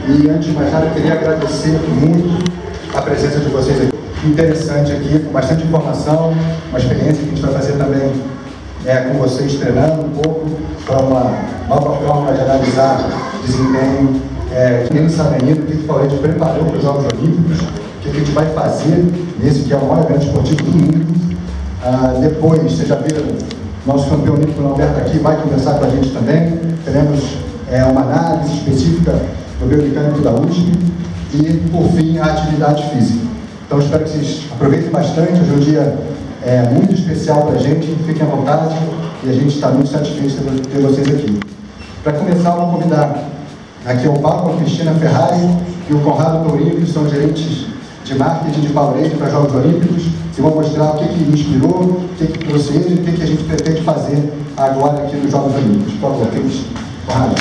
E antes de mais nada, eu queria agradecer muito a presença de vocês aqui. Interessante aqui, com bastante informação, uma experiência que a gente vai fazer também com vocês, treinando um pouco para uma nova forma de analisar desempenho. Quem sabe ainda o que o Powerade preparou para os Jogos Olímpicos, o que a gente vai fazer nesse que é o maior evento esportivo do mundo. Depois, vocês já viram, nosso campeão olímpico Norberto aqui vai conversar com a gente também. Teremos uma análise específica do biomecânico da USP e, por fim, a atividade física. Então, espero que vocês aproveitem bastante. Hoje é um dia muito especial para a gente. Fiquem à vontade e a gente está muito satisfeito de ter vocês aqui. Para começar, eu vou convidar aqui ao palco a Cristina Ferrari e o Conrado Tourinho, que são gerentes de marketing de Powerade para Jogos Olímpicos, que vão mostrar o que inspirou, o que trouxe ele e o que a gente pretende fazer agora aqui nos Jogos Olímpicos. Por favor, Conrado.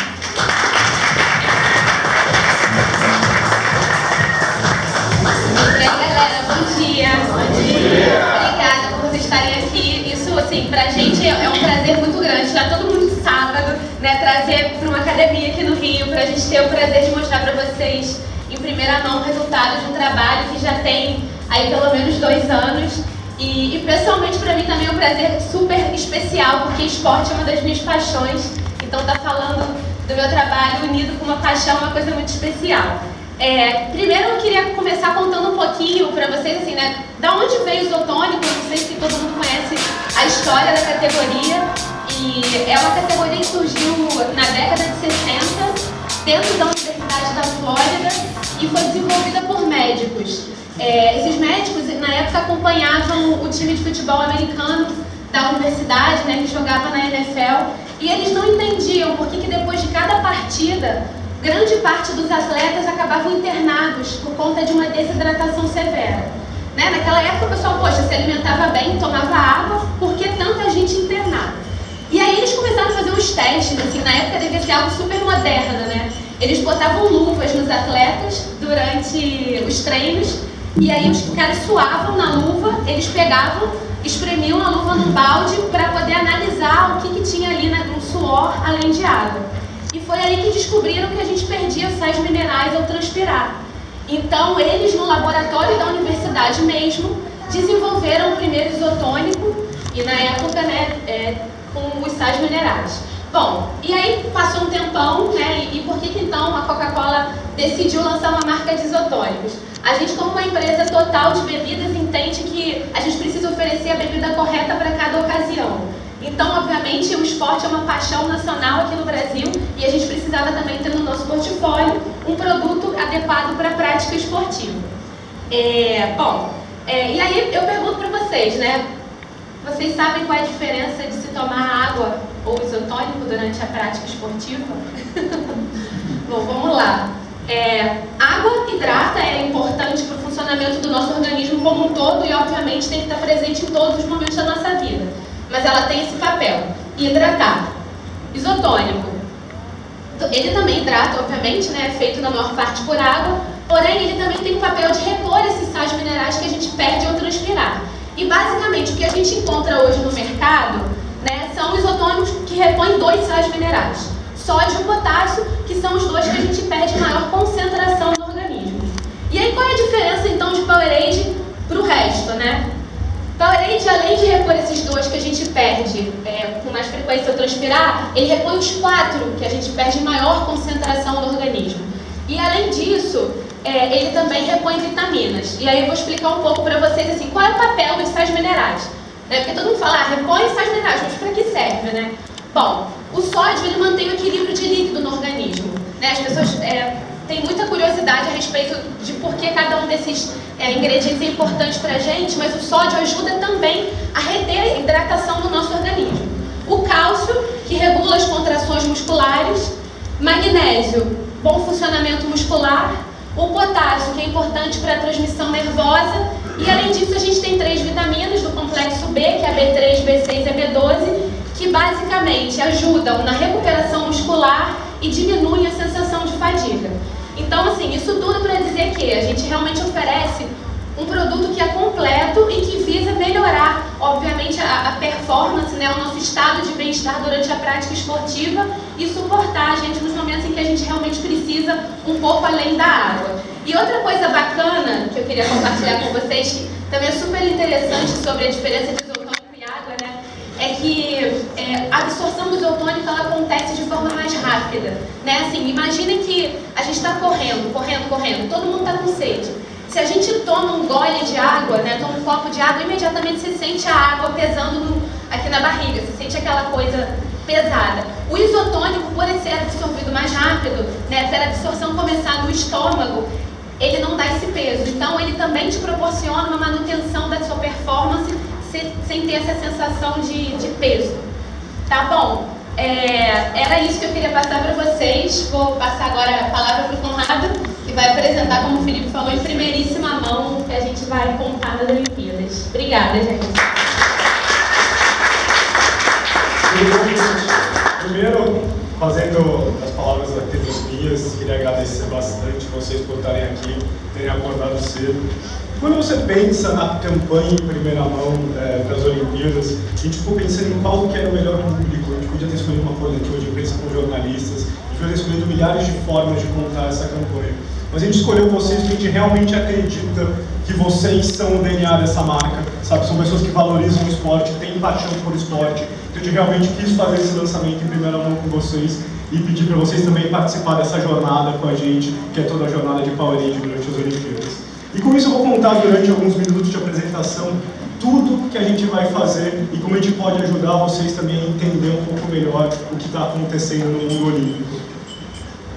Obrigada por vocês estarem aqui. Isso, assim, pra gente é um prazer muito grande. Estar todo mundo sábado, né, trazer para uma academia aqui no Rio, pra gente ter o prazer de mostrar pra vocês em primeira mão o resultado de um trabalho que já tem aí pelo menos 2 anos. E pessoalmente pra mim também é um prazer super especial, porque esporte é uma das minhas paixões. Então tá falando do meu trabalho unido com uma paixão é uma coisa muito especial. Primeiro eu queria começar contando um pouquinho para vocês, assim, né, da onde veio o isotônico. Não sei se todo mundo conhece a história da categoria, e é uma categoria que surgiu na década de 60 dentro da Universidade da Flórida e foi desenvolvida por médicos. Esses médicos na época acompanhavam o time de futebol americano da universidade, né, que jogava na NFL, e eles não entendiam por que depois de cada partida grande parte dos atletas acabavam internados por conta de uma desidratação severa. Né? Naquela época o pessoal, se alimentava bem, tomava água, por que tanta gente internada? E aí eles começaram a fazer uns testes, assim, na época devia ser algo super moderno, né? Eles botavam luvas nos atletas durante os treinos, e aí os caras suavam na luva, eles pegavam, espremiam a luva no balde para poder analisar o que tinha ali no suor, além de água. E foi aí que descobriram que a gente perdia sais minerais ao transpirar. Então, eles no laboratório da universidade mesmo desenvolveram o primeiro isotônico, e na época, né, com os sais minerais. Bom, e aí passou um tempão, né, e por que então a Coca-Cola decidiu lançar uma marca de isotônicos? A gente, como uma empresa total de bebidas, entende que a gente precisa oferecer a bebida correta para cada ocasião. Então, obviamente, o esporte é uma paixão nacional aqui no Brasil e a gente precisava também ter no nosso portfólio um produto adequado para a prática esportiva. E aí eu pergunto para vocês, né? Vocês sabem qual é a diferença de se tomar água ou isotônico durante a prática esportiva? Bom, vamos lá. Água hidrata, é importante para o funcionamento do nosso organismo como um todo e, obviamente, tem que estar presente em todos os momentos da nossa vida. Mas ela tem esse papel, hidratar. Isotônico, ele também hidrata, obviamente, né, é feito na maior parte por água, porém ele também tem o papel de repor esses sais minerais que a gente perde ao transpirar. E basicamente o que a gente encontra hoje no mercado, né, são isotônicos que repõem 2 sais minerais, sódio e potássio, que são os 2 que a gente perde maior concentração no organismo. E aí qual é a diferença então de Powerade para o resto, né? Powerade, além de repor esses 2 que a gente perde com mais frequência ao transpirar, ele repõe os 4 que a gente perde maior concentração no organismo. E além disso, ele também repõe vitaminas. E aí eu vou explicar um pouco para vocês assim, qual é o papel dos sais minerais. Porque todo mundo fala, repõe sais minerais, mas para que serve, né? Bom, o sódio ele mantém o equilíbrio de líquido no organismo. Né? As pessoas têm muita curiosidade a respeito de por que cada um desses ingredientes é importante para a gente, mas o sódio ajuda também a reter a hidratação do nosso organismo. O cálcio, que regula as contrações musculares. Magnésio, bom funcionamento muscular. O potássio, que é importante para a transmissão nervosa. E além disso, a gente tem 3 vitaminas do complexo B, que é a B3, B6 e a B12, que basicamente ajudam na recuperação muscular e diminuem a sensação de fadiga. Então, assim, isso tudo para dizer que a gente realmente oferece um produto que é completo e que visa melhorar, obviamente, a performance, né, o nosso estado de bem-estar durante a prática esportiva e suportar a gente nos momentos em que a gente realmente precisa um pouco além da água. E outra coisa bacana que eu queria compartilhar com vocês, que também é super interessante sobre a diferença de isotônico e água, né, é que a absorção do isotônico ela acontece de forma mais rápida, né? Assim, imaginem que a gente está correndo, todo mundo está com sede. Se a gente toma um gole de água, né, toma um copo de água, imediatamente você sente a água pesando aqui na barriga, você sente aquela coisa pesada. O isotônico, por ser absorvido mais rápido, né, se a absorção começar no estômago, ele não dá esse peso. Então, ele também te proporciona uma manutenção da sua performance sem ter essa sensação de peso. Tá bom? Era isso que eu queria passar para vocês. Vou passar agora a palavra para o Conrado, que vai apresentar, como o Felipe falou, em primeiríssima mão, o que a gente vai contar nas Olimpíadas. Obrigada, gente. Primeiro, fazendo as palavras daqueles minhas, queria agradecer bastante vocês por estarem aqui, terem acordado cedo. Quando você pensa na campanha em primeira mão para as Olimpíadas, a gente ficou pensando em qual que era o melhor público. A gente podia ter escolhido uma coletiva de imprensa com jornalistas, a gente podia ter escolhido milhares de formas de contar essa campanha. Mas a gente escolheu vocês porque a gente realmente acredita que vocês são o DNA dessa marca, sabe? São pessoas que valorizam o esporte, têm paixão por esporte. Então a gente realmente quis fazer esse lançamento em primeira mão com vocês e pedir para vocês também participar dessa jornada com a gente, que é toda a jornada de Powerade durante as Olimpíadas. E com isso eu vou contar durante alguns minutos de apresentação tudo que a gente vai fazer e como a gente pode ajudar vocês também a entender um pouco melhor o que está acontecendo no mundo olímpico.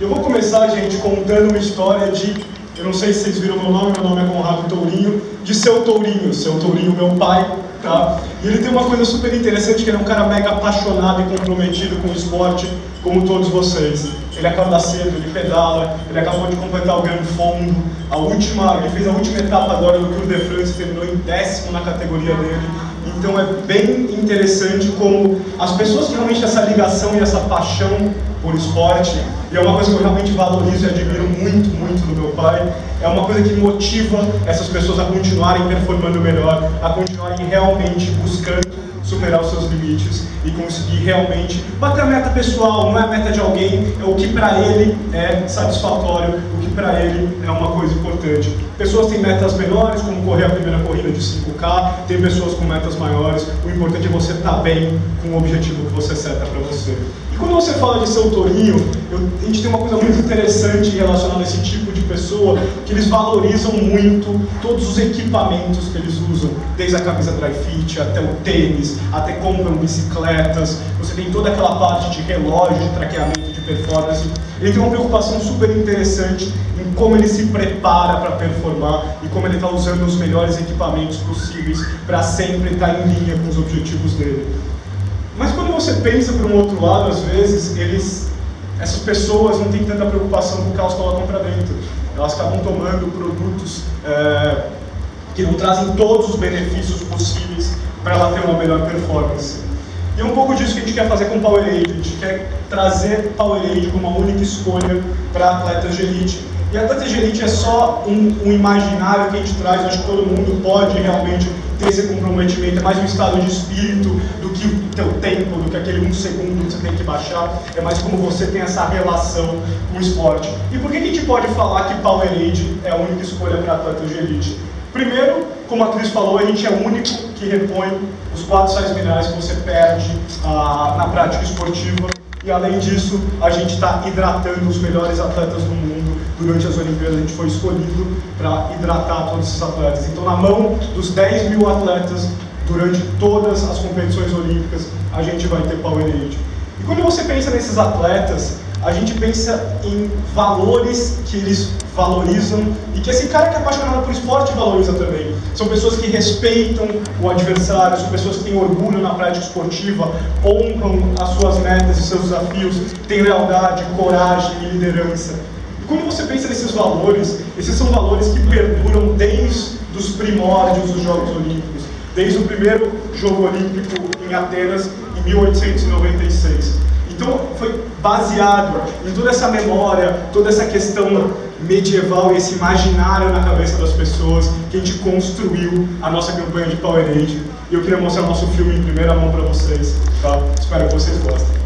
Eu vou começar, gente, contando uma história de, eu não sei se vocês viram meu nome é Conrado Tourinho, de Seu Tourinho, meu pai, tá? E ele tem uma coisa super interessante, que ele é um cara mega apaixonado e comprometido com o esporte, como todos vocês. Ele acorda cedo, ele pedala, ele acabou de completar o Grand Fondo, ele fez a última etapa agora do Tour de France, terminou em 10º na categoria dele. Então é bem interessante como as pessoas que realmente têm essa ligação e essa paixão por esporte, e é uma coisa que eu realmente valorizo e admiro muito, muito do meu pai, é uma coisa que motiva essas pessoas a continuarem performando melhor, a continuarem realmente buscando superar os seus limites e conseguir realmente bater a meta pessoal, não é a meta de alguém, é o que para ele é satisfatório, o que para ele é uma coisa importante. Pessoas têm metas menores, como correr a primeira corrida de 5K, tem pessoas com metas maiores, o importante é você estar bem com o objetivo que você seta para você. E quando você fala de Seu Tourinho, a gente tem uma coisa muito interessante relacionada a esse tipo de pessoa, que eles valorizam muito todos os equipamentos que eles usam, desde a camisa dry fit, até o tênis, até compram bicicletas, você tem toda aquela parte de relógio, de traqueamento, de performance. Ele tem uma preocupação super interessante em como ele se prepara para performar e como ele está usando os melhores equipamentos possíveis para sempre estar em linha com os objetivos dele. Mas quando você pensa por um outro lado, às vezes, essas pessoas não têm tanta preocupação com o que elas colocam para dentro. Elas acabam tomando produtos que não trazem todos os benefícios possíveis para ela ter uma melhor performance. E é um pouco disso que a gente quer fazer com o Powerade. A gente quer trazer Powerade como uma única escolha para atletas de elite. E atletas de elite é só um imaginário que a gente traz, acho que todo mundo pode realmente ter esse comprometimento, é mais um estado de espírito do que o teu tempo, do que aquele 1 segundo que você tem que baixar, é mais como você tem essa relação com o esporte. E por que a gente pode falar que Powerade é a única escolha para atletas de elite? Primeiro, como a Cris falou, a gente é o único que repõe os 4 sais minerais que você perde na prática esportiva. E além disso, a gente está hidratando os melhores atletas do mundo. Durante as Olimpíadas a gente foi escolhido para hidratar todos esses atletas. Então, na mão dos 10 mil atletas, durante todas as competições olímpicas, a gente vai ter Powerade. E quando você pensa nesses atletas, a gente pensa em valores que eles valorizam e que esse cara que é apaixonado por esporte valoriza também. São pessoas que respeitam o adversário, são pessoas que têm orgulho na prática esportiva, honram as suas metas e seus desafios, têm lealdade, coragem e liderança. E quando você pensa nesses valores, esses são valores que perduram desde os primórdios dos Jogos Olímpicos, desde o primeiro Jogo Olímpico em Atenas, em 1896. Então, foi baseado em toda essa memória, toda essa questão medieval e esse imaginário na cabeça das pessoas que a gente construiu a nossa campanha de Powerade. E eu queria mostrar o nosso filme em primeira mão para vocês, tá? Espero que vocês gostem.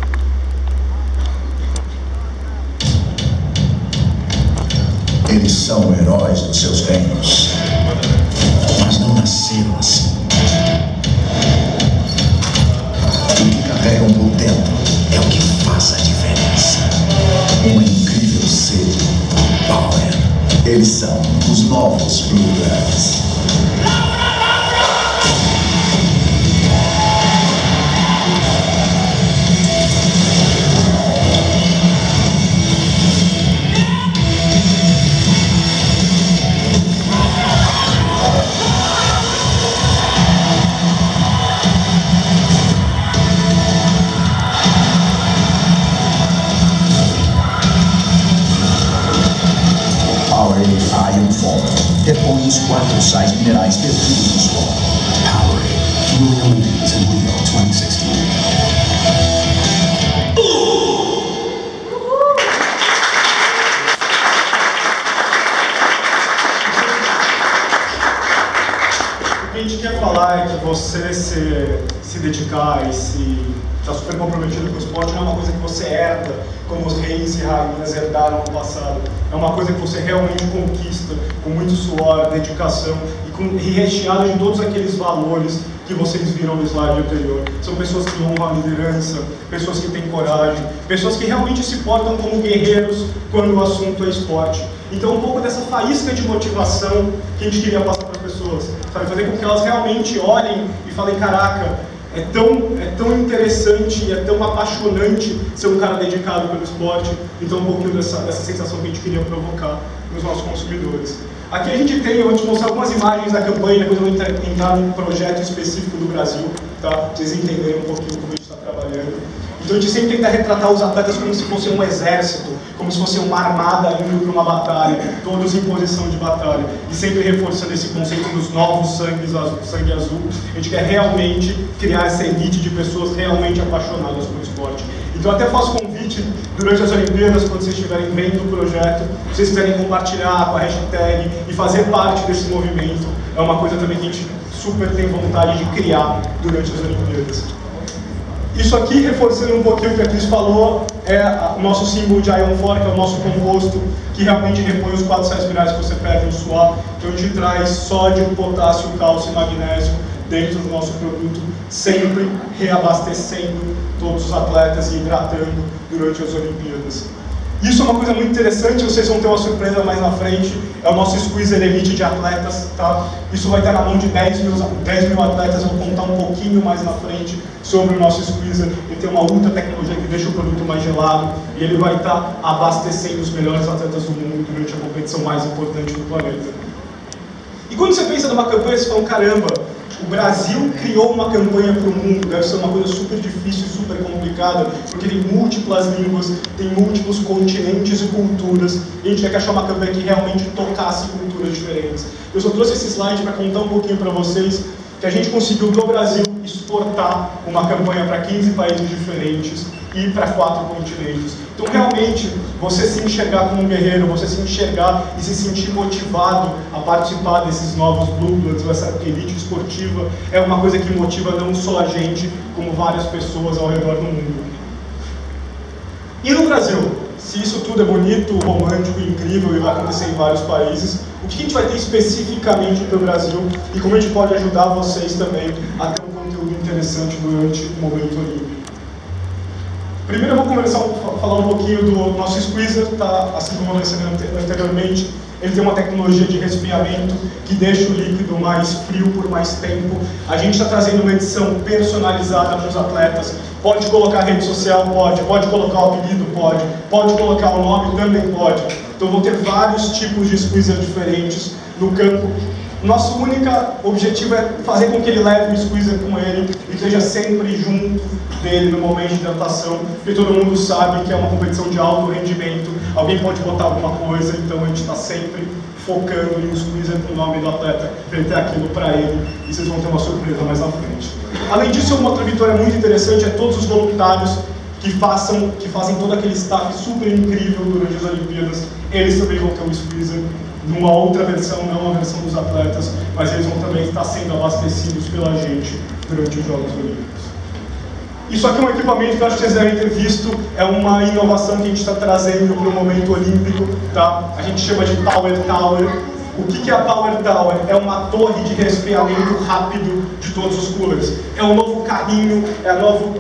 Eles são heróis dos seus reinos, mas não nasceram assim. O que carregam por dentro é o que faz a diferença. Uma incrível sede por power. Eles são os novos Blue Bloods. Repõe os 4 sais minerais perdidos no solo. Powerade, Royal Olympics in Rio 2016. O que a gente quer falar é que você se dedicar e estar super comprometido com o esporte não é uma coisa que você herda, como os reis e rainhas herdaram no passado. É uma coisa que você realmente conquista com muito suor, dedicação e recheado de todos aqueles valores que vocês viram no slide anterior. São pessoas que honram a liderança, pessoas que têm coragem, pessoas que realmente se portam como guerreiros quando o assunto é esporte. Então, um pouco dessa faísca de motivação que a gente queria passar para as pessoas, sabe? Fazer com que elas realmente olhem e falem, caraca, é tão interessante e é tão apaixonante ser um cara dedicado pelo esporte. Então, um pouquinho dessa sensação que a gente queria provocar nos nossos consumidores. Aqui a gente tem, eu vou te mostrar algumas imagens da campanha, depois eu vou entrar num projeto específico do Brasil, tá? Para vocês entenderem um pouquinho como a gente está trabalhando. Então a gente sempre tenta retratar os atletas como se fosse um exército, como se fosse uma armada indo para uma batalha, todos em posição de batalha. E sempre reforçando esse conceito dos novos sangue azul. A gente quer realmente criar essa elite de pessoas realmente apaixonadas pelo esporte. Então até faço convite, durante as Olimpíadas, quando vocês estiverem vendo o projeto, vocês quiserem compartilhar com a hashtag e fazer parte desse movimento. É uma coisa também que a gente super tem vontade de criar durante as Olimpíadas. Isso aqui, reforçando um pouquinho o que a Cris falou, é o nosso símbolo de Ion 4, que é o nosso composto, que realmente repõe os 4 sais minerais que você perde no suor. Então a gente traz sódio, potássio, cálcio e magnésio dentro do nosso produto, sempre reabastecendo todos os atletas e hidratando durante as Olimpíadas. Isso é uma coisa muito interessante, vocês vão ter uma surpresa mais na frente, é o nosso Squeezer Elite de atletas, tá? Isso vai estar na mão de 10 mil atletas, eu vou contar um pouquinho mais na frente sobre o nosso Squeezer. Ele tem uma ultra tecnologia que deixa o produto mais gelado e ele vai estar abastecendo os melhores atletas do mundo durante a competição mais importante do planeta. E quando você pensa numa campanha, você fala, caramba, o Brasil criou uma campanha para o mundo, deve ser uma coisa super difícil e super complicada, porque tem múltiplas línguas, tem múltiplos continentes e culturas, e a gente quer achar uma campanha que realmente tocasse culturas diferentes. Eu só trouxe esse slide para contar um pouquinho para vocês que a gente conseguiu do Brasil exportar uma campanha para 15 países diferentes e para 4 continentes. Então, realmente, você se enxergar como um guerreiro, você se enxergar e se sentir motivado a participar desses novos Blue Bloods, essa elite esportiva, é uma coisa que motiva não só a gente, como várias pessoas ao redor do mundo. E no Brasil? Se isso tudo é bonito, romântico, incrível e vai acontecer em vários países, o que a gente vai ter especificamente para o Brasil e como a gente pode ajudar vocês também a ter um conteúdo interessante durante o momento olímpico? Primeiro eu vou falar um pouquinho do nosso Squeezer, tá? Assim como eu mencionei anteriormente, ele tem uma tecnologia de resfriamento que deixa o líquido mais frio por mais tempo. A gente está trazendo uma edição personalizada para os atletas. Pode colocar rede social? Pode colocar o apelido? Pode colocar o nome? Também pode. Então vão ter vários tipos de Squeezer diferentes no campo. Nosso único objetivo é fazer com que ele leve o Squeezer com ele e esteja sempre junto dele no momento de hidratação, porque todo mundo sabe que é uma competição de alto rendimento, alguém pode botar alguma coisa, então a gente está sempre focando em um Squeezer com o nome do atleta, para ele ter aquilo para ele, e vocês vão ter uma surpresa mais na frente. Além disso, uma outra vitória muito interessante é todos os voluntários que fazem todo aquele staff super incrível durante as Olimpíadas, eles também vão ter um squeezer numa outra versão, não a versão dos atletas, mas eles vão também estar sendo abastecidos pela gente durante os Jogos Olímpicos. Isso aqui é um equipamento que eu acho que vocês devem ter visto, é uma inovação que a gente está trazendo para o momento olímpico, tá? A gente chama de Power Tower. O que é a Power Tower? É uma torre de resfriamento rápido de todos os coolers. É um novo carrinho,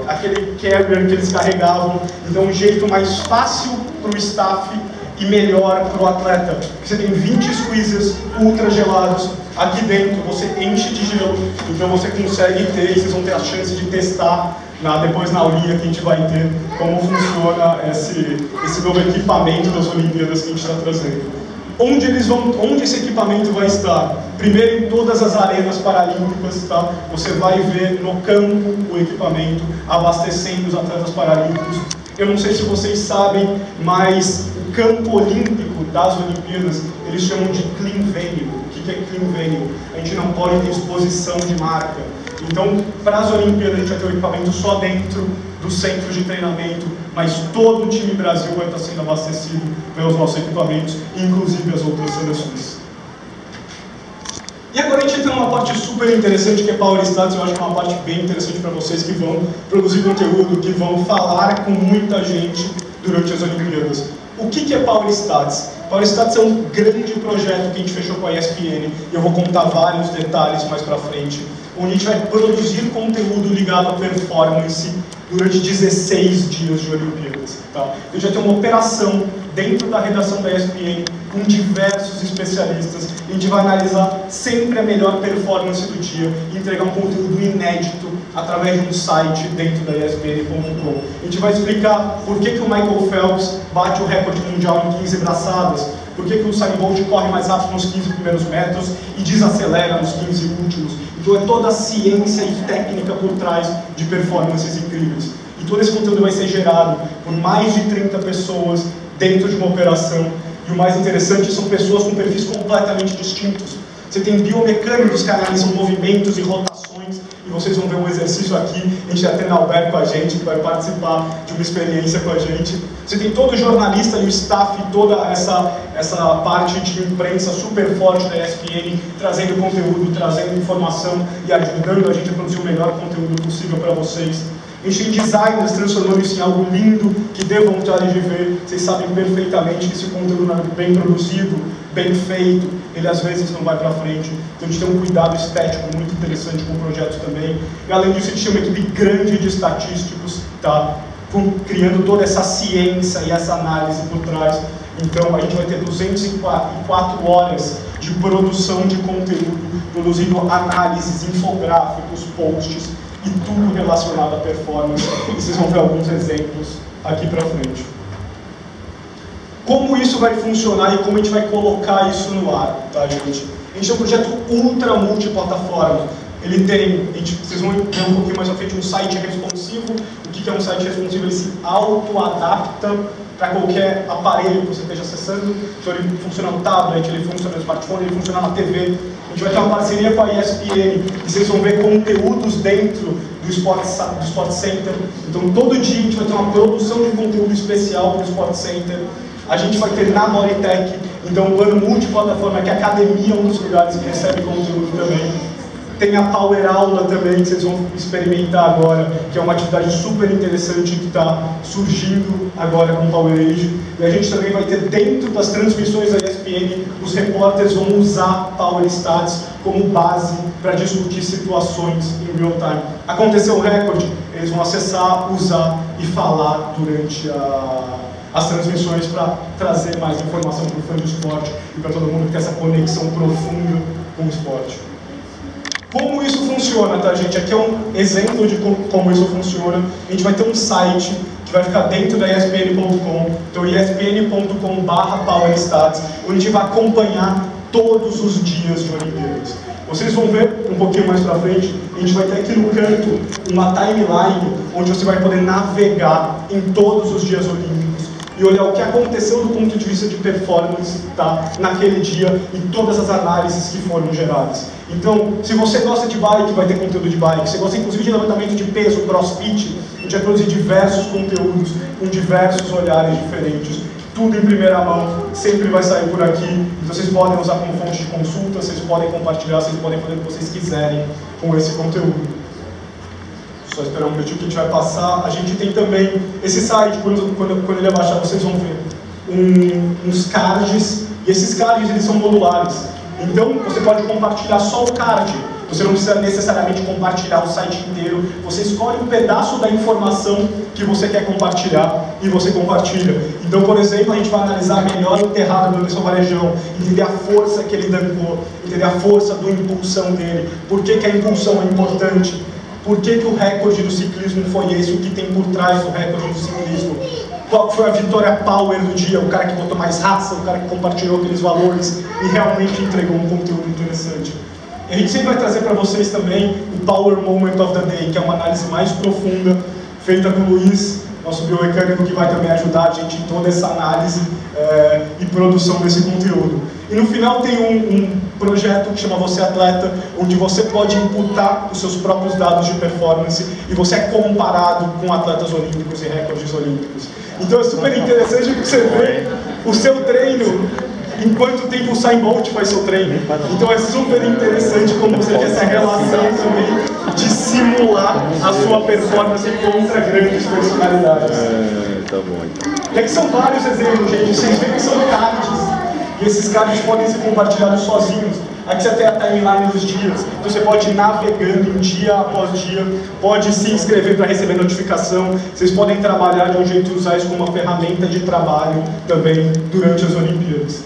aquele carrier que eles carregavam. Então, um jeito mais fácil para o staff e melhor para o atleta. Você tem 20 squeezers ultra gelados. Aqui dentro você enche de gelo, então você consegue ter, e vocês vão ter a chance de testar depois na aulinha que a gente vai ter como funciona esse novo equipamento das Olimpíadas que a gente está trazendo. Onde esse equipamento vai estar? Primeiro, em todas as arenas paralímpicas, tá? Você vai ver no campo o equipamento abastecendo os atletas paralímpicos. Eu não sei se vocês sabem, mas o campo olímpico das Olimpíadas, eles chamam de clean venue. O que é clean venue? A gente não pode ter exposição de marca. Então, para as Olimpíadas, a gente vai ter o equipamento só dentro do centro de treinamento, mas todo o time Brasil vai estar sendo abastecido pelos nossos equipamentos, inclusive as outras seleções. E agora a gente entra numa parte super interessante que é Power Stats. Eu acho que é uma parte bem interessante para vocês que vão produzir conteúdo, que vão falar com muita gente durante as Olimpíadas. O que é Power Stats? Power Stats é um grande projeto que a gente fechou com a ESPN, e eu vou contar vários detalhes mais para frente, onde a gente vai produzir conteúdo ligado à performance durante 16 dias de Olimpíadas. Tá? A gente vai ter uma operação dentro da redação da ESPN com diversos especialistas. A gente vai analisar sempre a melhor performance do dia e entregar um conteúdo inédito através de um site dentro da ESPN.com. A gente vai explicar por que o Michael Phelps bate o recorde mundial em 15 braçadas, por que o Usain Bolt corre mais rápido nos 15 primeiros metros e desacelera nos 15 últimos. Então é toda a ciência e técnica por trás de performances incríveis. E todo esse conteúdo vai ser gerado por mais de 30 pessoas dentro de uma operação. E o mais interessante são pessoas com perfis completamente distintos. Você tem biomecânicos que analisam movimentos e rotações, e vocês vão ver um exercício aqui. A gente vai ter na Alberto com a gente, que vai participar de uma experiência com a gente. Você tem todo o jornalista e o staff, toda essa parte de imprensa super forte da ESPN, trazendo conteúdo, trazendo informação e ajudando a gente a produzir o melhor conteúdo possível para vocês. A gente tem designers transformando isso em algo lindo, que dê vontade de ver. Vocês sabem perfeitamente que esse conteúdo bem produzido, bem feito, ele às vezes não vai para frente. Então a gente tem um cuidado estético muito interessante com o projeto também. E além disso, a gente tem uma equipe grande de estatísticos, tá? Criando toda essa ciência e essa análise por trás. Então a gente vai ter 204 horas de produção de conteúdo, produzindo análises, infográficos, posts e tudo relacionado à performance. E vocês vão ver alguns exemplos aqui para frente. Como isso vai funcionar e como a gente vai colocar isso no ar, tá, gente? A gente tem um projeto ultra multiplataforma. Ele tem, vocês vão ver um pouquinho mais à frente, um site responsivo. O que é um site responsivo? Ele se auto-adapta para qualquer aparelho que você esteja acessando. Então ele funciona no tablet, ele funciona no smartphone, ele funciona na TV. A gente vai ter uma parceria com a ESPN, e vocês vão ver conteúdos dentro do Sport Center. Então todo dia a gente vai ter uma produção de conteúdo especial para o Sport Center. A gente vai ter na Bodytech, então um plano multiplataforma, que a academia é um dos lugares que recebe conteúdo também. Tem a Power Aula também, que vocês vão experimentar agora, que é uma atividade super interessante que está surgindo agora com o Power Age. E a gente também vai ter dentro das transmissões da ESPN, os repórteres vão usar Power Stats como base para discutir situações em real time. Aconteceu um recorde, eles vão acessar, usar e falar durante as transmissões para trazer mais informação para o fã do esporte e para todo mundo que tem essa conexão profunda com o esporte. Como isso funciona, tá, gente? Aqui é um exemplo de como isso funciona. A gente vai ter um site que vai ficar dentro da ESPN.com, então espn.com/PowerStats, onde a gente vai acompanhar todos os dias de Olimpíadas. Vocês vão ver um pouquinho mais pra frente, a gente vai ter aqui no canto uma timeline onde você vai poder navegar em todos os dias olímpicos e olhar o que aconteceu do ponto de vista de performance, tá, naquele dia e todas as análises que foram geradas. Então, se você gosta de bike, vai ter conteúdo de bike. Se você gosta inclusive de levantamento de peso, crossfit, a gente gente vai produzir diversos conteúdos com diversos olhares diferentes, tudo em primeira mão, sempre vai sair por aqui. Então vocês podem usar como fonte de consulta, vocês podem compartilhar, vocês podem fazer o que vocês quiserem com esse conteúdo. Só esperar um minutinho que a gente vai passar. A gente tem também esse site, quando ele abaixar vocês vão ver uns cards, e esses cards eles são modulares. Então você pode compartilhar só o card, você não precisa necessariamente compartilhar o site inteiro, você escolhe um pedaço da informação que você quer compartilhar e você compartilha. Então, por exemplo, a gente vai analisar melhor o enterrado do Anderson Varejão, entender a força que ele dancou, entender a força do impulsão dele, por que a impulsão é importante, por que o recorde do ciclismo foi esse, o que tem por trás do recorde do ciclismo, qual foi a vitória power do dia, o cara que botou mais raça, o cara que compartilhou aqueles valores e realmente entregou um conteúdo interessante. E a gente sempre vai trazer para vocês também o Power Moment of the Day, que é uma análise mais profunda, feita com o Luiz, nosso biomecânico, que vai também ajudar a gente em toda essa análise e produção desse conteúdo. E no final tem um projeto que chama Você Atleta, onde você pode imputar os seus próprios dados de performance e você é comparado com atletas olímpicos e recordes olímpicos. Então é super interessante porque você vê o seu treino, em quanto tempo o Usain Bolt faz seu treino. Então é super interessante como você tem essa relação também de simular a sua performance contra grandes personalidades. Tá bom, então. E aqui são vários exemplos, gente. Vocês veem que são cards. E esses cards podem ser compartilhados sozinhos. Aqui você tem a timeline dos dias. Então você pode ir navegando em dia após dia, pode se inscrever para receber notificação. Vocês podem trabalhar de um jeito e usar isso como uma ferramenta de trabalho também durante as Olimpíadas.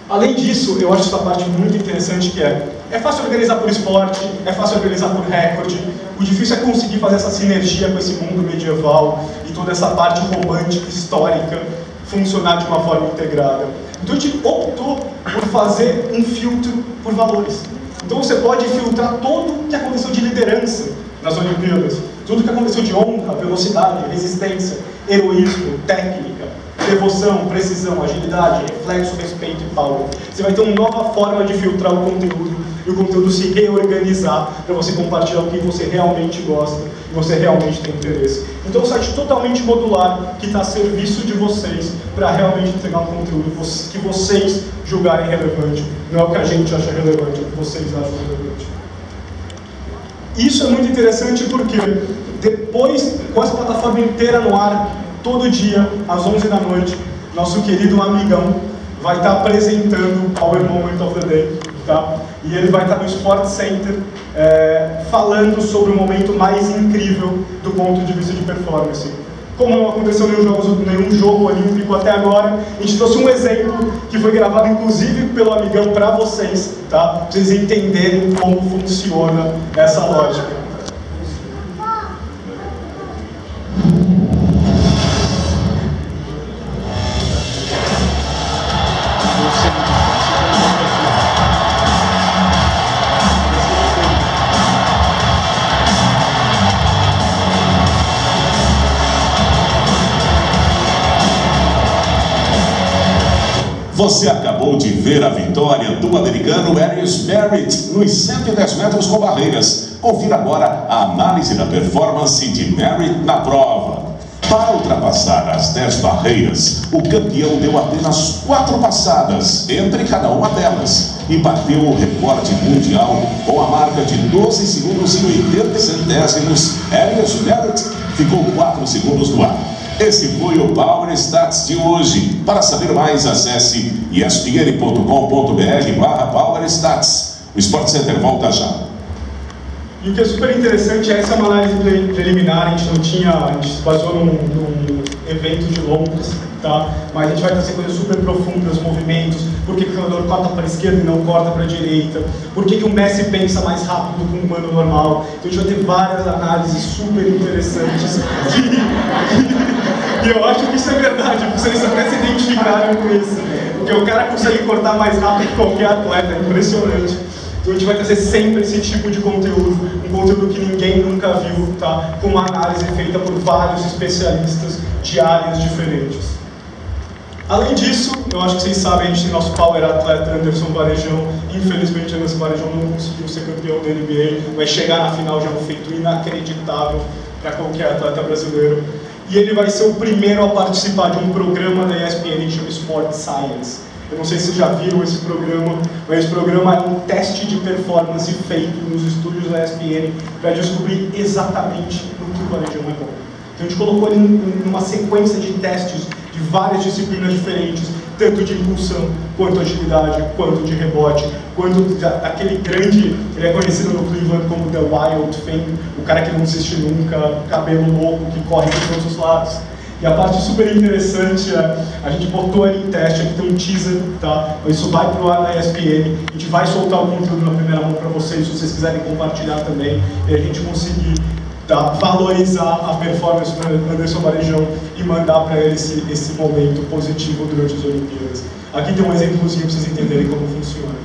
Além disso, eu acho essa parte muito interessante que é fácil organizar por esporte, é fácil organizar por recorde, o difícil é conseguir fazer essa sinergia com esse mundo medieval e toda essa parte romântica, histórica, funcionar de uma forma integrada. Então a gente optou por fazer um filtro por valores. Então você pode filtrar tudo o que aconteceu de liderança nas Olimpíadas, tudo o que aconteceu de honra, velocidade, resistência, heroísmo, técnica, devoção, precisão, agilidade, reflexo, respeito e power. Você vai ter uma nova forma de filtrar o conteúdo e o conteúdo se reorganizar para você compartilhar o que você realmente gosta e você realmente tem interesse. Então é um site totalmente modular que está a serviço de vocês para realmente entregar um conteúdo que vocês julgarem relevante. Não é o que a gente acha relevante, é o que vocês acham relevante. Isso é muito interessante porque depois, com essa plataforma inteira no ar, todo dia, às 11 da noite, nosso querido amigão vai estar apresentando o Power Moment of the Day, tá? E ele vai estar no Sport Center falando sobre o momento mais incrível do ponto de vista de performance. Como não aconteceu nenhum jogo olímpico até agora, a gente trouxe um exemplo que foi gravado inclusive pelo amigão para vocês, tá? Pra vocês entenderem como funciona essa lógica. Você acabou de ver a vitória do americano Arius Merritt nos 110 metros com barreiras. Confira agora a análise da performance de Merritt na prova. Para ultrapassar as 10 barreiras, o campeão deu apenas 4 passadas entre cada uma delas e bateu o recorde mundial com a marca de 12 segundos e 80 centésimos. Arius Merritt ficou 4 segundos no ar. Esse foi o Power Stats de hoje. Para saber mais, acesse espn.com.br/Power Stats. O Sport Center volta já. E o que é super interessante é essa análise preliminar. A gente se baseou num evento de Londres, tá? Mas a gente vai trazer coisas super profundas, movimentos, por que o jogador corta para a esquerda e não corta para a direita, por que o Messi pensa mais rápido que um humano normal. Então a gente vai ter várias análises super interessantes e eu acho que isso é verdade, vocês até se identificaram com isso, porque o cara consegue cortar mais rápido que qualquer atleta, é impressionante. Então a gente vai trazer sempre esse tipo de conteúdo, um conteúdo que ninguém nunca viu, tá? Com uma análise feita por vários especialistas de áreas diferentes. Além disso, eu acho que vocês sabem, a gente tem nosso power atleta Anderson Varejão. Infelizmente, Anderson Varejão não conseguiu ser campeão da NBA, vai chegar na final já um feito inacreditável para qualquer atleta brasileiro. E ele vai ser o primeiro a participar de um programa da ESPN que chama Sport Science. Eu não sei se vocês já viram esse programa, mas esse programa é um teste de performance feito nos estúdios da ESPN para descobrir exatamente no que o Varejão é bom. Então a gente colocou ele numa sequência de testes de várias disciplinas diferentes, tanto de impulsão, quanto agilidade, quanto de rebote, quanto daquele grande, ele é conhecido no Cleveland como The Wild Thing, o cara que não desiste nunca, cabelo louco, que corre por todos os lados. E a parte super interessante é, a gente botou ele em teste, aqui tem um teaser, tá? Isso vai pro ar na ESPN, a gente vai soltar o conteúdo na primeira mão para vocês, se vocês quiserem compartilhar também, e a gente conseguir valorizar a performance do Anderson Varejão e mandar para ele esse momento positivo durante as Olimpíadas. Aqui tem um exemplozinho para vocês entenderem como funciona.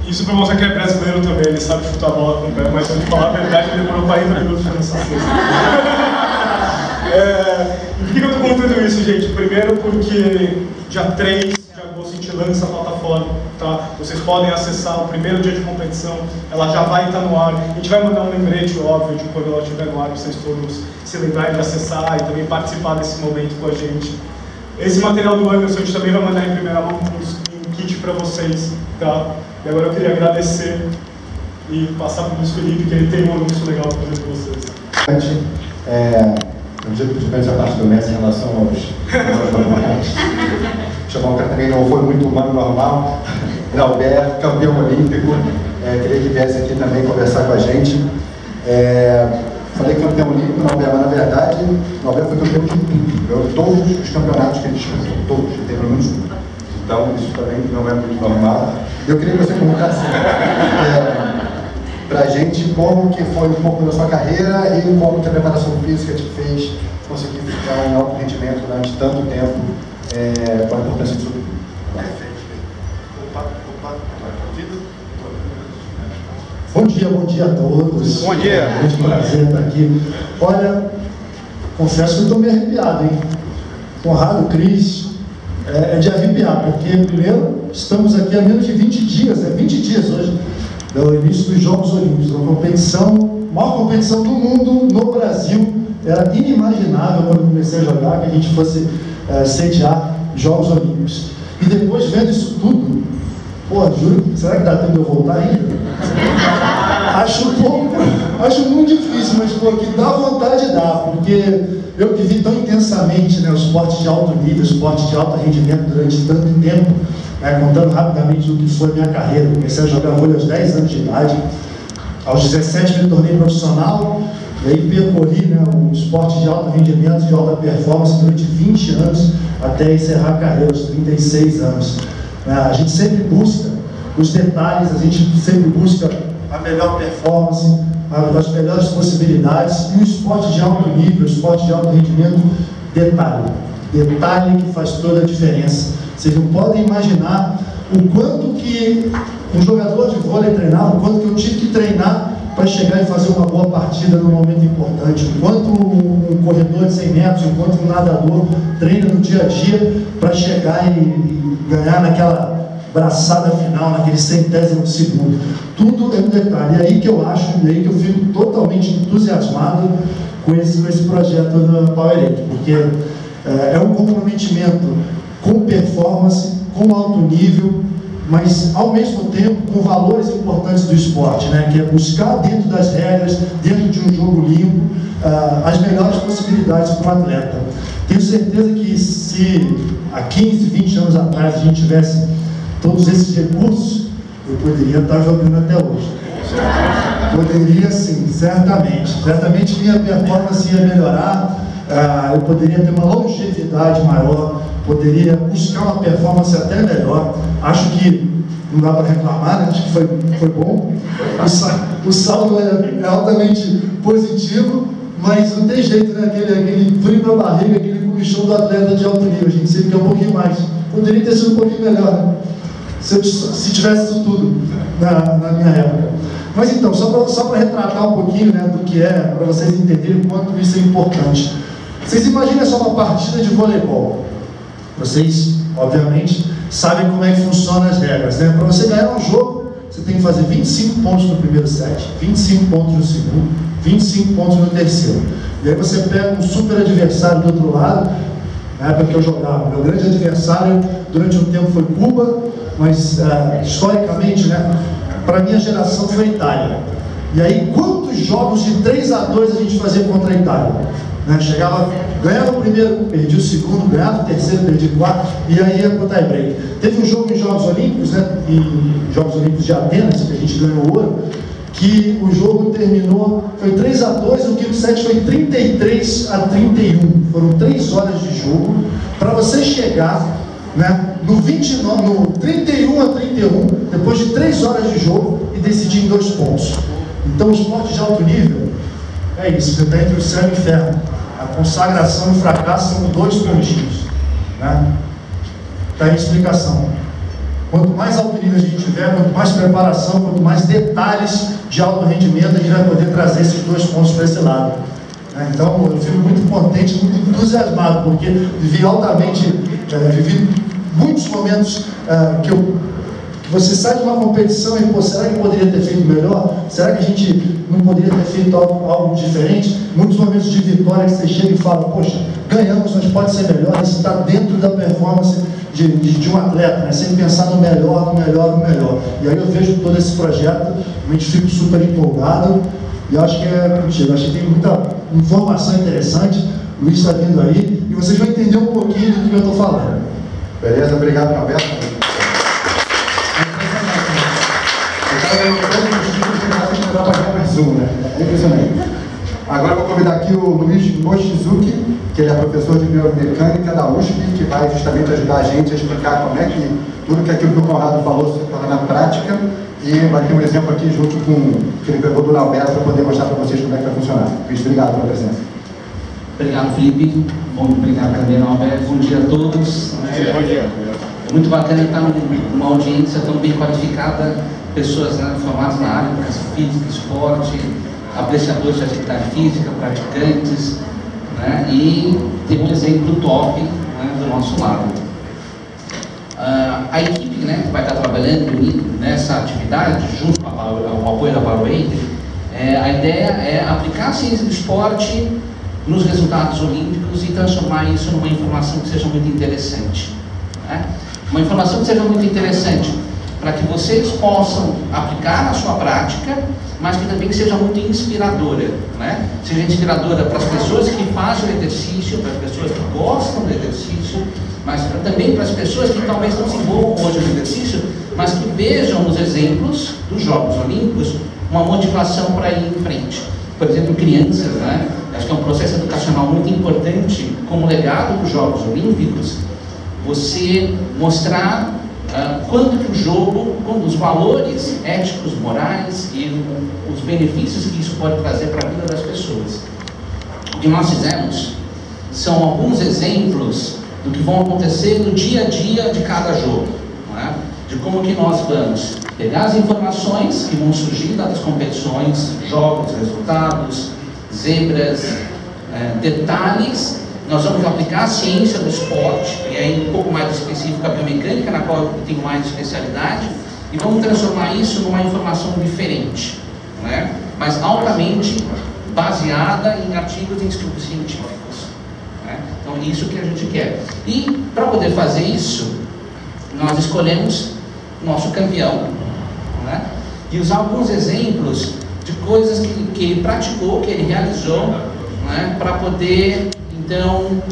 Isso para mostrar que é brasileiro também, ele sabe chutar a bola com o pé, mas se eu falar a verdade, ele demorou 40 minutos para essa coisa. Por que eu estou contando isso, gente? Primeiro porque dia 3 de agosto a gente lança a plataforma, tá? Vocês podem acessar o primeiro dia de competição, ela já vai estar no ar. A gente vai mandar um lembrete, óbvio, de quando ela estiver no ar, para vocês todos se lembrarem de acessar e também participar desse momento com a gente. Esse material do Anderson a gente também vai mandar em primeira mão um kit para vocês, tá? E agora eu queria agradecer e passar para o Luiz Felipe, que ele tem um anúncio legal para fazer com vocês. Eu digo principalmente a parte do Messi em relação aos normais. Chamar um cara também não foi muito humano normal. Alberto, campeão olímpico, queria que viesse aqui também conversar com a gente. Falei campeão olímpico, Alberto, mas na verdade, Alberto foi campeão de tudo. Todos os campeonatos que ele disputou, todos, tem pelo menos um. Então, isso também não é muito normal. Eu queria que você contasse para a gente como que foi um pouco da sua carreira e como que a preparação física te fez conseguir ficar em alto rendimento durante tanto tempo, com a importância disso tudo. Bom dia a todos. Bom dia. É muito prazer estar aqui. Olha, confesso que eu estou meio arrepiado, hein? Conrado, Cris, é de arrepiar, porque primeiro estamos aqui há menos de 20 dias, 20 dias hoje, do início dos Jogos Olímpicos, uma competição, maior competição do mundo no Brasil. Era inimaginável quando eu comecei a jogar que a gente fosse sediar Jogos Olímpicos. E depois vendo isso tudo, pô, juro, será que dá tempo de eu voltar ainda? Acho muito difícil, mas pô, que dá vontade de dar, porque eu que vi tão intensamente, né, o esporte de alto nível, o esporte de alto rendimento durante tanto tempo, né, contando rapidamente o que foi a minha carreira. Comecei a jogar vôlei aos 10 anos de idade, aos 17 me tornei profissional, e aí percorri, né, o esporte de alto rendimento, de alta performance durante 20 anos, até encerrar a carreira aos 36 anos. A gente sempre busca os detalhes, a gente sempre busca a melhor performance, as melhores possibilidades, e o esporte de alto nível, o esporte de alto rendimento, detalhe que faz toda a diferença. Vocês não podem imaginar o quanto que um jogador de vôlei treinava, o quanto que eu tive que treinar para chegar e fazer uma boa partida num momento importante, o quanto um corredor de 100 metros, o quanto um nadador treina no dia a dia para chegar e ganhar naquela braçada final, naquele centésimo segundo. Tudo é um detalhe. E aí que eu acho, e aí que eu fico totalmente entusiasmado com esse projeto da Powerade, porque é um comprometimento com performance, com alto nível, mas ao mesmo tempo com valores importantes do esporte, né? Que é buscar dentro das regras, dentro de um jogo limpo, as melhores possibilidades para o atleta. Tenho certeza que se há 15, 20 anos atrás a gente tivesse todos esses recursos, eu poderia estar jogando até hoje. Poderia sim, certamente. Certamente minha performance ia melhorar, eu poderia ter uma longevidade maior, poderia buscar uma performance até melhor. Acho que não dá para reclamar, né? Acho que foi bom. O saldo é altamente positivo, mas não tem jeito, né? Aquele frio na barriga, aquele comichão do atleta de alto nível. A gente sempre quer um pouquinho mais. Poderia ter sido um pouquinho melhor, né? Se tivesse isso tudo na minha época. Mas então, só para retratar um pouquinho, né, do que é, para vocês entenderem o quanto isso é importante. Vocês imaginem só uma partida de voleibol. Vocês, obviamente, sabem como é que funcionam as regras, né? Para você ganhar um jogo, você tem que fazer 25 pontos no primeiro set, 25 pontos no segundo, 25 pontos no terceiro. E aí você pega um super adversário do outro lado. Na época que eu jogava, meu grande adversário durante um tempo foi Cuba, mas historicamente, né, para a minha geração foi a Itália. E aí, quantos jogos de 3-2 a gente fazia contra a Itália? Né? Chegava, ganhava o primeiro, perdia o segundo, ganhava o terceiro, perdia o quarto, e aí ia para o tie-break. Teve um jogo em Jogos Olímpicos, né, em Jogos Olímpicos de Atenas, que a gente ganhou ouro, que o jogo terminou, foi 3-2, o quinto set foi 33-31. Foram 3 horas de jogo para você chegar, né, no 31-31, depois de 3 horas de jogo e decidir em 2 pontos. Então o esporte de alto nível é isso, você está entre o céu e o inferno. A consagração e o fracasso são 2 pontinhos, né? Está aí a explicação. Quanto mais alto nível a gente tiver, quanto mais preparação, quanto mais detalhes de alto rendimento, a gente vai poder trazer esses 2 pontos para esse lado. Então, eu fico muito contente, muito entusiasmado, porque vivi altamente, vivi muitos momentos que você sai de uma competição e, pô, será que poderia ter feito melhor? Será que a gente não poderia ter feito algo diferente? Muitos momentos de vitória que você chega e fala, poxa, ganhamos, mas pode ser melhor. Isso está dentro da performance de um atleta, né? Sempre pensar no melhor, no melhor, no melhor. E aí eu vejo todo esse projeto, realmente fico super empolgado e acho que é contigo. Acho que tem muita informação interessante. O Luiz está vindo aí e vocês vão entender um pouquinho do que eu estou falando. Beleza, obrigado, Roberto. É impressionante. Agora eu vou convidar aqui o Luiz Mochizuki, que ele é professor de biomecânica da USP, que vai justamente ajudar a gente a explicar como é que tudo aquilo que o Conrado falou se torna na prática, e vai ter um exemplo aqui junto com o que ele pegou do Alberto para poder mostrar para vocês como é que vai funcionar. Luiz, obrigado pela presença. Obrigado, Felipe. Obrigado também, Alberto. Bom dia a todos. Bom dia. É muito bacana estar numa audiência tão bem qualificada, pessoas, né, formadas na área de física, esporte, apreciadores de atividade física, praticantes, né, e ter um exemplo top, né, do nosso lado. A equipe, né, que vai estar trabalhando nessa atividade, junto ao apoio da PowerAid, a ideia é aplicar a ciência do esporte nos resultados olímpicos e transformar isso numa informação que seja muito interessante, né? Uma informação que seja muito interessante para que vocês possam aplicar na sua prática, mas que também seja muito inspiradora, né? Seja inspiradora para as pessoas que fazem o exercício, para as pessoas que gostam do exercício, mas também para as pessoas que talvez não se envolvam hoje no exercício, mas que vejam nos exemplos dos Jogos Olímpicos uma motivação para ir em frente. Por exemplo, crianças, né? Acho que é um processo educacional muito importante como legado dos Jogos Olímpicos, você mostrar quanto que o jogo, os valores éticos, morais e os benefícios que isso pode trazer para a vida das pessoas. O que nós fizemos são alguns exemplos do que vão acontecer no dia a dia de cada jogo, né? De como que nós vamos pegar as informações que vão surgir das competições, jogos, resultados, zebras, detalhes. Nós vamos aplicar a ciência do esporte, e aí um pouco mais específico a biomecânica, na qual eu tenho mais especialidade, e vamos transformar isso numa informação diferente, né? Mas altamente baseada em artigos e estudos científicos. né? Então, isso que a gente quer. E, para poder fazer isso, nós escolhemos nosso campeão, né? E usar alguns exemplos de coisas que ele praticou, que ele realizou, né? Para poder, então,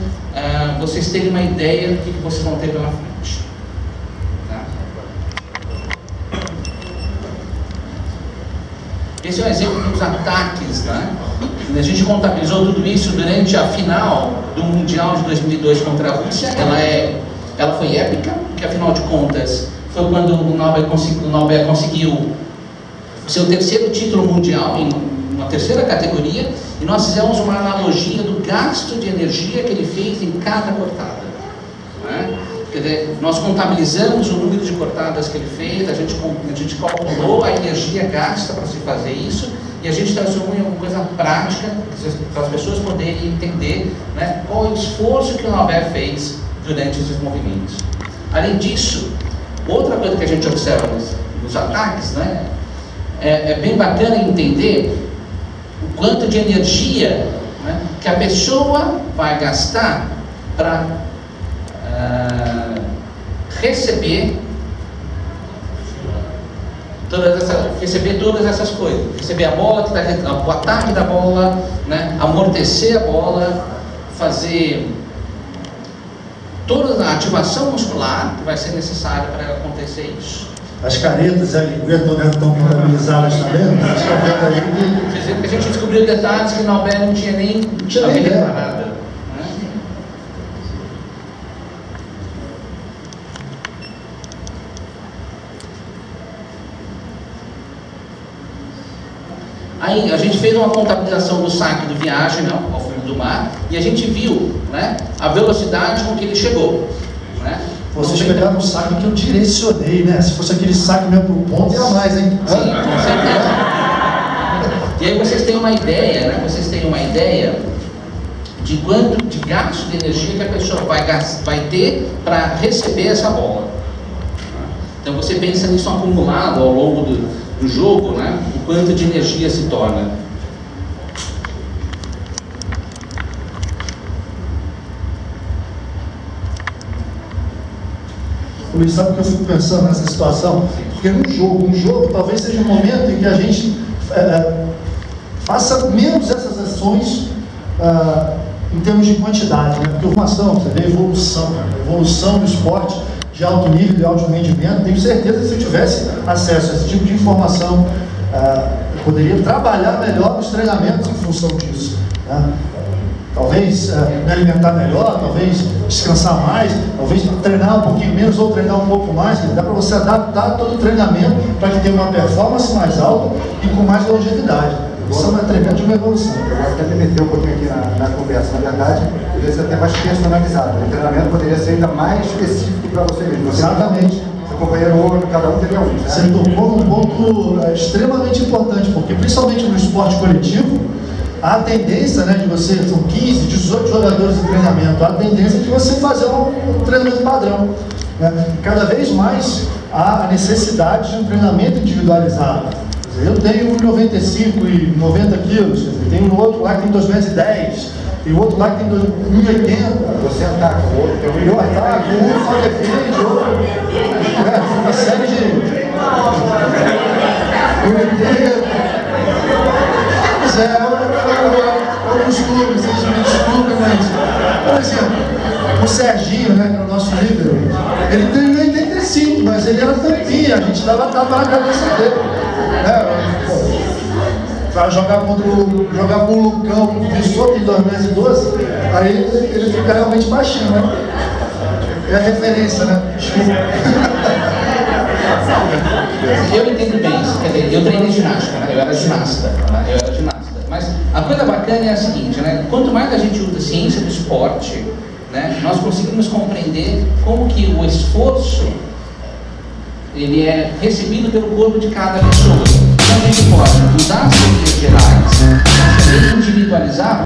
vocês terem uma ideia do que vocês vão ter pela frente. Tá? Esse é um exemplo dos ataques, né? A gente contabilizou tudo isso durante a final do Mundial de 2002 contra a Rússia. Ela foi épica, porque afinal de contas foi quando o Nauber conseguiu o seu terceiro título mundial em uma terceira categoria, e nós fizemos uma analogia do gasto de energia que ele fez em cada cortada, né? Quer dizer, nós contabilizamos o número de cortadas que ele fez, a gente calculou a energia gasta para se fazer isso, e a gente transformou em alguma coisa prática para as pessoas poderem entender, né, qual é o esforço que o Nauber fez durante esses movimentos. Além disso, outra coisa que a gente observa nos ataques, né, é bem bacana entender o quanto de energia, né, que a pessoa vai gastar para receber todas essas coisas, receber a bola, que tá, o ataque da bola, né, amortecer a bola, fazer toda a ativação muscular que vai ser necessária para acontecer isso. As caretas e a lingueta estão contabilizadas também? A gente descobriu detalhes que o Nauber não tinha nem preparado. Aí a gente fez uma contabilização do saque do Viagem, né, ao fundo do mar, e a gente viu, né, a velocidade com que ele chegou, né? Vocês pegaram um saque que eu direcionei, né? Se fosse aquele saque mesmo pro ponto, ia mais, hein? Sim, com certeza. E aí vocês têm uma ideia, né? Vocês têm uma ideia de quanto de gasto de energia que a pessoa vai ter para receber essa bola. Então você pensa nisso acumulado ao longo do jogo, né? O quanto de energia se torna. Luiz, sabe o que eu fico pensando nessa situação? Porque um jogo talvez seja um momento em que a gente faça menos essas ações em termos de quantidade, né? Porque formação, você vê evolução do esporte de alto nível, de alto rendimento. Tenho certeza que se eu tivesse acesso a esse tipo de informação, eu poderia trabalhar melhor nos treinamentos em função disso, né? Talvez me alimentar melhor, talvez descansar mais, talvez treinar um pouquinho menos ou treinar um pouco mais. Dá para você adaptar todo o treinamento para que tenha uma performance mais alta e com mais longevidade. Isso é uma tremenda evolução. Eu vou até me meter um pouquinho aqui na conversa. Na verdade, poderia ser até mais personalizado. O treinamento poderia ser ainda mais específico para você mesmo. Exatamente. Seu companheiro outro, cada um teria um. Né? Você tocou num ponto extremamente importante, porque principalmente no esporte coletivo, a tendência, né, de você, são 15, 18 jogadores em treinamento, a tendência de você fazer um treinamento padrão, né? Cada vez mais há a necessidade de um treinamento individualizado. Quer dizer, eu tenho 1,95 e 90 quilos, tem um outro lá que tem 2,10 metros, tem outro lá que tem 1,80. Você ataca o outro, tem eu ataco, um só defende, outro. Uma série de. Alguns clubes, vocês me desculpem, mas, por exemplo, o Serginho, né, que é o nosso líder, ele tem 85, mas ele era tampinha, a gente dava tapa na cabeça dele. Para jogar com o Lucão, que começou em 2012, aí ele fica realmente baixinho, né? É a referência, né? Eu entendo bem isso, quer dizer, eu treinei ginástica, né? Eu era ginasta. Mas a coisa bacana é a seguinte, né? Quanto mais a gente usa a ciência do esporte, né, nós conseguimos compreender como que o esforço ele é recebido pelo corpo de cada pessoa. Então a gente pode usar as teorias gerais para individualizar